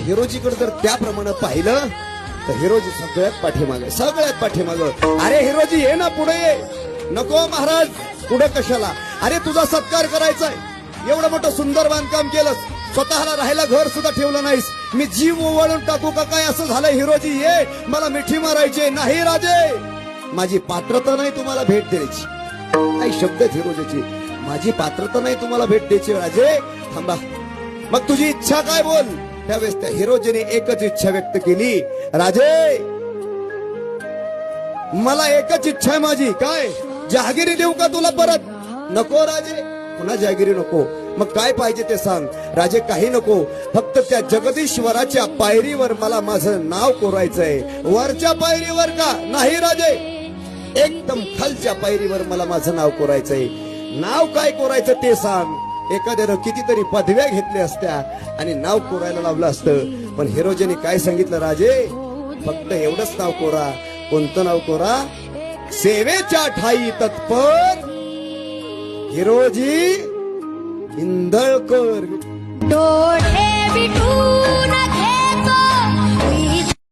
हिरोजीकडे जर त्याप्रमाणे पाहिलं तर हिरोजी सगळ्यात पाठीमाग. अरे हिरोजी ये ना पुढे ये. नको महाराज पुढे कशाला, अरे तुझा सत्कार करायचाय. एवढं मोठं सुंदर बांधकाम केलंस, स्वतःला राहायला घर सुद्धा ठेवलं नाहीस. मी जीव ओवाळून टाकू का काय असं झालंय. हिरोजी ये, मला मिठी मारायची. नाही राजे, माझी पात्रता नाही तुम्हाला भेट द्यायची. काही शब्द हिरोजीची, माझी पात्रता नाही तुम्हाला भेट द्यायची. राजे थांबा, मग तुझी इच्छा काय बोल. त्यावेळेस त्या हिरोजीने एकच इच्छा व्यक्त केली. राजे मला एकच इच्छा आहे माझी. काय, जहागिरी देऊ का तुला परत. नको राजे, पुन्हा जहागिरी नको. मग काय पाहिजे ते सांग. राजे काही नको, फक्त त्या जगदीश्वराच्या पायरीवर मला माझं नाव कोरायचंय. वरच्या पायरीवर का नाही राजे, एकदम खालच्या पायरीवर मला माझं नाव कोरायचंय. नाव काय कोरायचं ते सांग. एखाद्यानं कितीतरी पदव्या घेतल्या असत्या आणि नाव कोरायला लावलं असतं, पण हिरोजीने काय सांगितलं. राजे फक्त एवढंच नाव कोरा. कोणतं नाव कोरा. सेवेच्या ठाई तत्पर हिरोजी इंदळकर.